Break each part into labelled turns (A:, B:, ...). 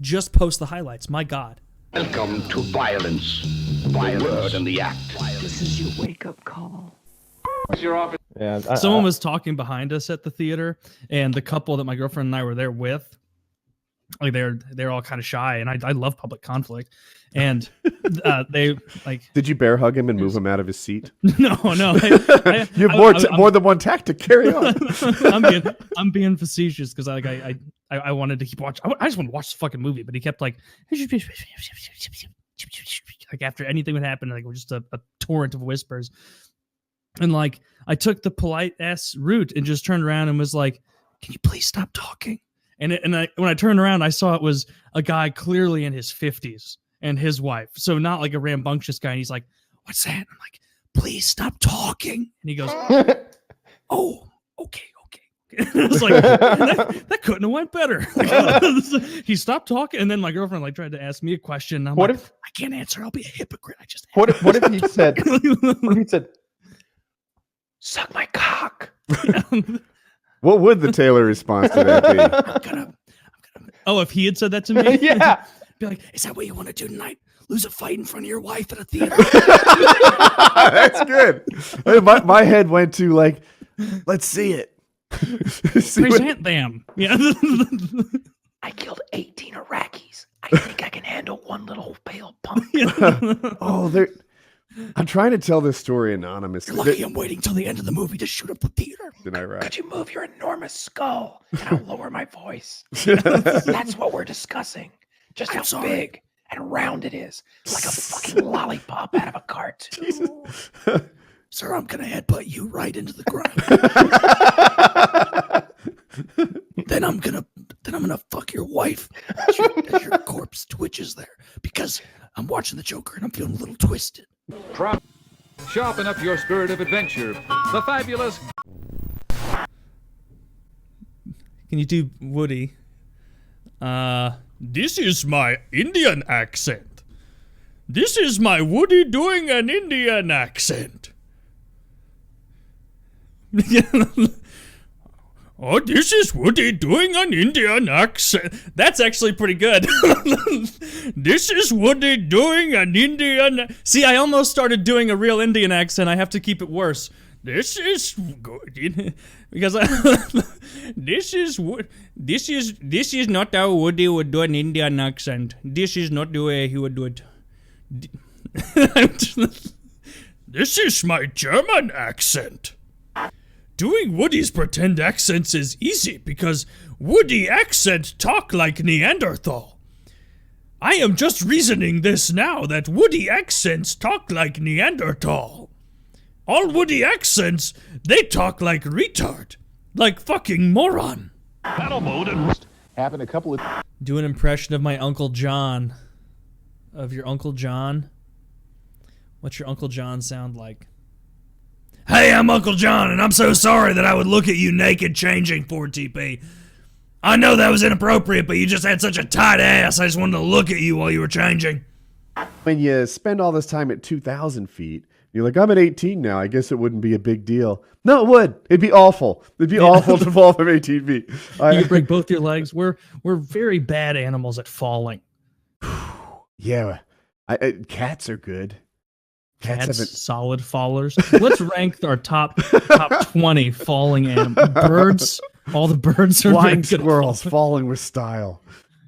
A: Just post the highlights. My God.
B: Welcome to violence. The word and the act.
C: This is your wake-up call.
D: Yeah,
A: Someone was talking behind us at the theater, and the couple that my girlfriend and I were there with, like they're all kind of shy, and I love public conflict, and they like.
E: Did you bear hug him and move him out of his seat?
A: No.
E: You have more than one tactic. Carry on.
A: I'm being facetious because I wanted to keep watching. I just want to watch the fucking movie, but he kept like after anything would happen, like just a torrent of whispers. And like I took the polite ass route and just turned around and was like, "Can you please stop talking?" And when I turned around, I saw it was a guy clearly in his 50s and his wife, so not like a rambunctious guy. And he's like, "What's that?" I'm like, "Please stop talking." And he goes, "Oh, okay." I was like, that couldn't have went better. He stopped talking, and then my girlfriend like tried to ask me a question. I'm like, I can't answer. I'll be a hypocrite. I just
D: what if he said? What if he said? Suck my cock.
E: What would the Taylor response to that be?
A: I'm gonna. Oh, if he had said that to me,
D: Yeah.
A: Be like, "Is that what you want to do tonight? Lose a fight in front of your wife at a theater?"
E: That's good. My head went to like, let's see it.
A: Present them. Yeah.
C: I killed 18 Iraqis. I think I can handle one little pale punk.
E: Oh, I'm trying to tell this story anonymously.
A: You're lucky I'm waiting till the end of the movie to shoot up the theater.
E: Did I right?
C: Could you move your enormous skull? And I'll lower my voice. That's what we're discussing. Just how big and round it is. Like a fucking lollipop out of a cartoon.
A: Sir, I'm gonna headbutt you right into the ground. then I'm gonna fuck your wife as your corpse twitches there because I'm watching the Joker and I'm feeling a little twisted.
F: Sharpen up your spirit of adventure. The fabulous.
A: Can you do Woody? This is my Indian accent. This is my Woody doing an Indian accent. Oh, this is Woody doing an Indian accent. That's actually pretty good. This is Woody doing an Indian. See, I almost started doing a real Indian accent. I have to keep it worse. This is good because this is not how Woody would do an Indian accent. This is not the way he would do it. This is my German accent. Doing Woody's pretend accents is easy because Woody accent talk like Neanderthal. I am just reasoning this now that Woody accents talk like Neanderthal. All Woody accents, they talk like retard. Like fucking moron.
B: Battle mode and
D: Happened a couple of.
A: Do an impression of my Uncle John. Of your Uncle John? What's your Uncle John sound like? Hey, I'm Uncle John, and I'm so sorry that I would look at you naked changing for TP. I know that was inappropriate, but you just had such a tight ass, I just wanted to look at you while you were changing.
E: When you spend all this time at 2,000 feet, you're like, I'm at 18 now. I guess it wouldn't be a big deal. No, it would. It'd be awful. It'd be awful to fall from 18 feet.
A: You break both your legs. We're very bad animals at falling.
E: Yeah. Cats are good.
A: Cats solid fallers. Let's rank our top 20 falling animals. Birds. All the birds are
E: flying
A: very good
E: squirrels falling with style.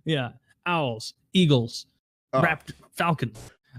A: Yeah. Owls, eagles, raptor, falcon.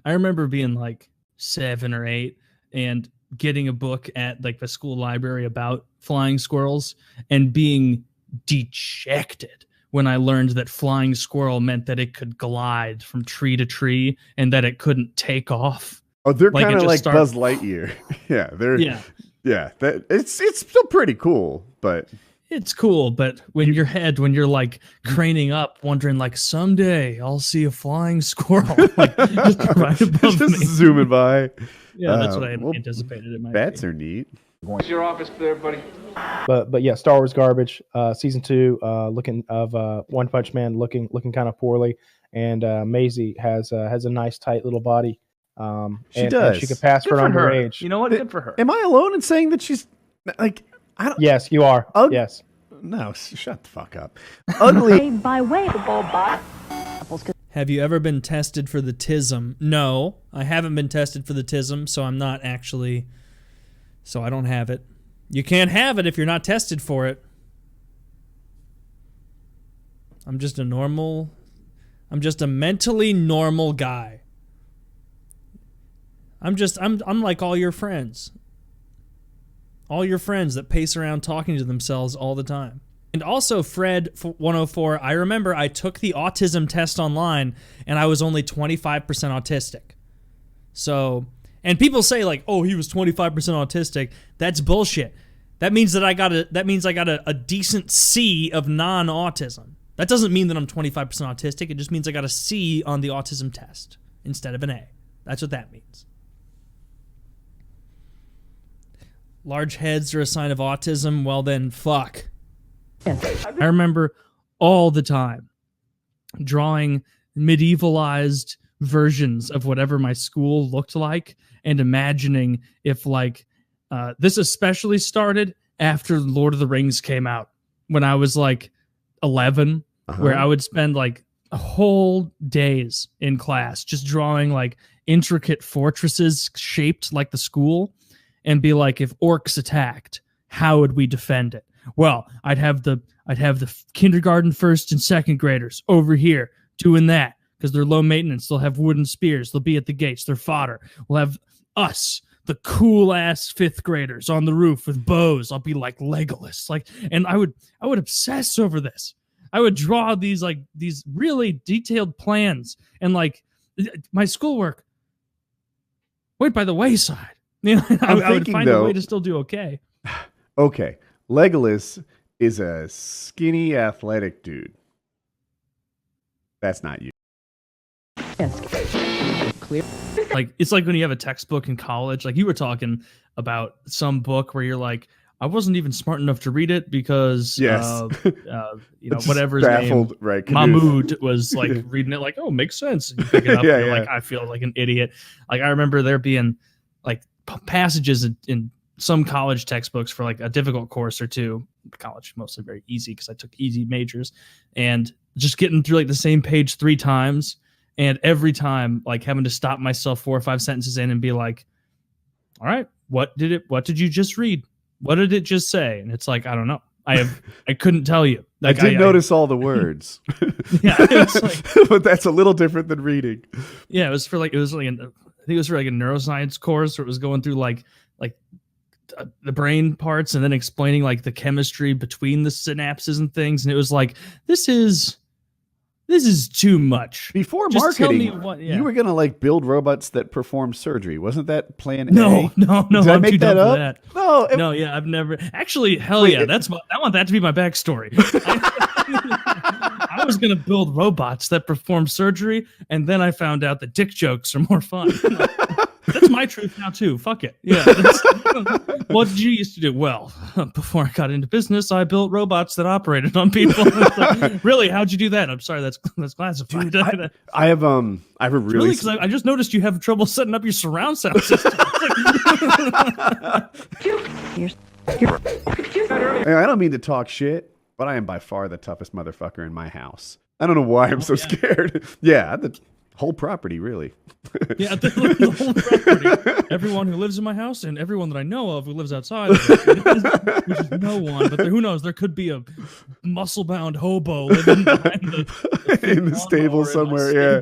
A: I remember being like 7 or 8 and getting a book at like the school library about flying squirrels and being dejected when I learned that flying squirrel meant that it could glide from tree to tree and that it couldn't take off.
E: Oh, they're
A: Like,
E: kind of
A: it
E: like
A: just started-
E: Buzz Lightyear. Yeah, they're
A: Yeah.
E: That it's still pretty cool, but
A: It's cool, but when you're like craning up, wondering like someday I'll see a flying squirrel like just right above
E: just
A: me.
E: zooming by.
A: Yeah, that's what I
E: well,
A: anticipated it might
E: Bats
A: be.
E: are neat.
F: What's your office there, buddy?
D: But yeah, Star Wars garbage. Season 2, looking of One Punch Man, looking kind of poorly, and Maisie has a nice tight little body.
E: She does.
D: And she could pass for an underage.
G: You know what? Good for her.
E: Am I alone in saying that she's like? I don't.
D: Yes, you are.
E: Ugh.
D: Yes.
E: No, shut the fuck up. Ugly.
G: By way of
A: Have you ever been tested for the TISM? No, I haven't been tested for the TISM, so I'm not actually... So I don't have it. You can't have it if you're not tested for it. I'm just a mentally normal guy. I'm like all your friends. All your friends that pace around talking to themselves all the time. And also, Fred 104, I remember I took the autism test online and I was only 25% autistic. So, and people say like, oh, he was 25% autistic. That's bullshit. That means that I got a decent C of non-autism. That doesn't mean that I'm 25% autistic. It just means I got a C on the autism test instead of an A. That's what that means. Large heads are a sign of autism. Well then, fuck. I remember all the time drawing medievalized versions of whatever my school looked like and imagining if like this especially started after Lord of the Rings came out when I was like 11, where I would spend like whole days in class just drawing like intricate fortresses shaped like the school and be like, if orcs attacked, how would we defend it? Well, I'd have the kindergarten first and second graders over here doing that because they're low maintenance. They'll have wooden spears. They'll be at the gates. They're fodder. We'll have us, the cool ass fifth graders, on the roof with bows. I'll be like Legolas. Like, and I would obsess over this. I would draw these really detailed plans, and like my schoolwork went by the wayside. You know, I would find a way to still do okay.
E: Okay. Legolas is a skinny, athletic dude. That's not you.
G: clear.
A: Like, it's like when you have a textbook in college, like you were talking about some book where you're like, I wasn't even smart enough to read it because, you know, whatever his name,
E: right,
A: Mahmoud was like reading it like, oh, makes sense. And you pick it up, and you're like, I feel like an idiot. Like, I remember there being like passages in some college textbooks for like a difficult course or two. College mostly very easy because I took easy majors, and just getting through like the same page 3 times, and every time like having to stop myself 4 or 5 sentences in and be like, all right, what did you just read? What did it just say? And it's like, I don't know. I couldn't tell you. Like,
E: I did notice all the words.
A: Yeah, it's like,
E: but that's a little different than reading.
A: Yeah, I think it was for like a neuroscience course where it was going through like the brain parts and then explaining like the chemistry between the synapses and things, and it was like, this is too much.
E: Before
A: Just
E: marketing,
A: tell me what, yeah.
E: you were gonna like build robots that perform surgery. Wasn't that plan A?
A: No.
E: Did I
A: I'm
E: make
A: too
E: that
A: dumb
E: up?
A: for that.
E: No,
A: No, yeah, I've never actually. Hell yeah, I want that to be my backstory. I was gonna build robots that perform surgery, and then I found out that dick jokes are more fun. That's my truth now too. Fuck it. Yeah. What did you used to do? Well, before I got into business, I built robots that operated on people. Like, really? How'd you do that? I'm sorry, that's classified.
E: Dude, I have a really
A: because I just noticed you have trouble setting up your surround sound system.
E: I don't mean to talk shit, but I am by far the toughest motherfucker in my house. I don't know why I'm so scared. Yeah, the whole property, really.
A: Yeah, the whole property. Everyone who lives in my house and everyone that I know of who lives outside of it, which is no one, but who knows? There could be a muscle-bound hobo living behind
E: in the stable somewhere. Yeah.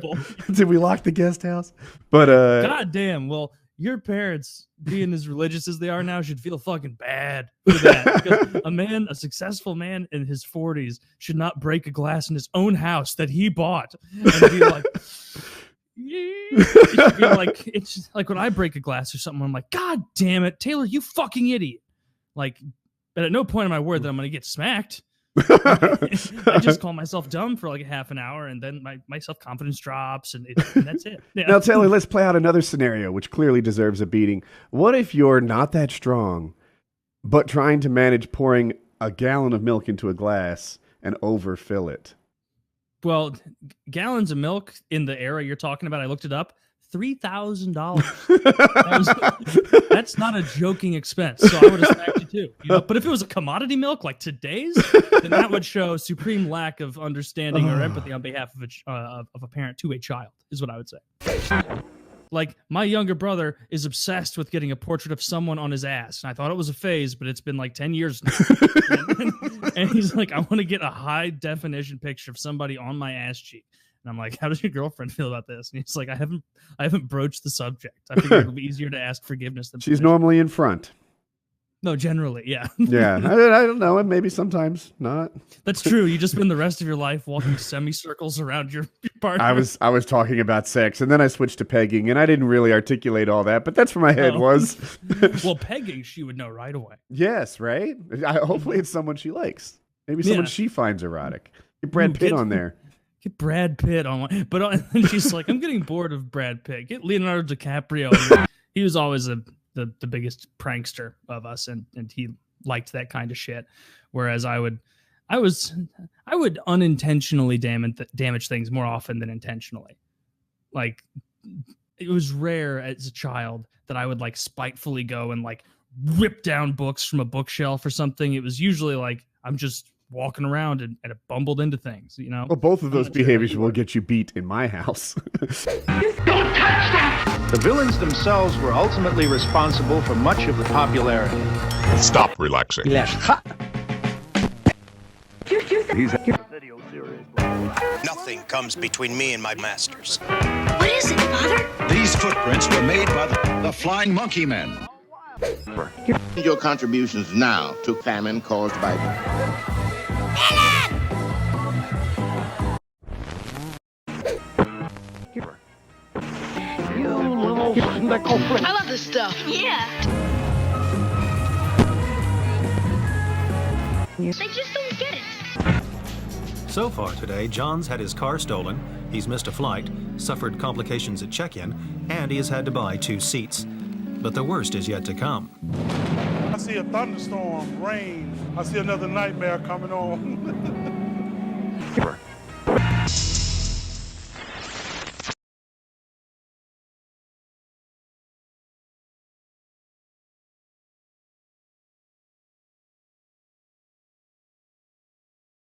E: Did we lock the guest house? But
A: God damn. Well, your parents, being as religious as they are now, should feel fucking bad for that. Because a successful man in his 40s, should not break a glass in his own house that he bought and be like, it should be like, it's just like when I break a glass or something, I'm like, God damn it, Taylor, you fucking idiot. Like, but at no point am I worried that I'm going to get smacked. I just call myself dumb for like a half an hour, and then my self-confidence drops, and that's it. Yeah.
E: Now, Taylor, let's play out another scenario, which clearly deserves a beating. What if you're not that strong, but trying to manage pouring a gallon of milk into a glass and overfill it?
A: Well, gallons of milk in the era you're talking about, I looked it up, $3,000. That's not a joking expense. So I would have smacked you too. You know? But if it was a commodity milk like today's, then that would show supreme lack of understanding or empathy on behalf of a parent to a child, is what I would say. Like, my younger brother is obsessed with getting a portrait of someone on his ass. And I thought it was a phase, but it's been like 10 years now. And he's like, I want to get a high definition picture of somebody on my ass cheek. And I'm like, how does your girlfriend feel about this? And he's like, I haven't broached the subject. I figured it'll be easier to ask forgiveness than
E: She's
A: permission.
E: normally in front.
A: No, generally, yeah.
E: Yeah, I don't know, and maybe sometimes not.
A: That's true. You just spend the rest of your life walking semicircles around your partner.
E: I was talking about sex, and then I switched to pegging, and I didn't really articulate all that, but that's where my head was.
A: Well, pegging, she would know right away.
E: Yes, right? Hopefully it's someone she likes. Maybe someone she finds erotic. Get Brad Pitt on there.
A: Get Brad Pitt on one. But and she's like, I'm getting bored of Brad Pitt. Get Leonardo DiCaprio. He was always the biggest prankster of us, and he liked that kind of shit. Whereas I would unintentionally damage things more often than intentionally. Like, it was rare as a child that I would like spitefully go and like rip down books from a bookshelf or something. It was usually like I'm just walking around and I bumbled into things, you know?
E: Well, both of those behaviors will get you beat in my house.
G: The villains themselves were ultimately responsible for much of the popularity.
H: Stop relaxing.
I: Nothing comes between me and my masters.
J: What is it, Father?
K: These footprints were made by the Flying Monkey Men.
L: Your contributions now to famine caused by...
J: I love this stuff. Yeah. They just don't get it.
M: So far today, John's had his car stolen, he's missed a flight, suffered complications at check-in, and he has had to buy 2 seats. But the worst is yet to come.
N: I see a thunderstorm, rain. I see another nightmare coming on.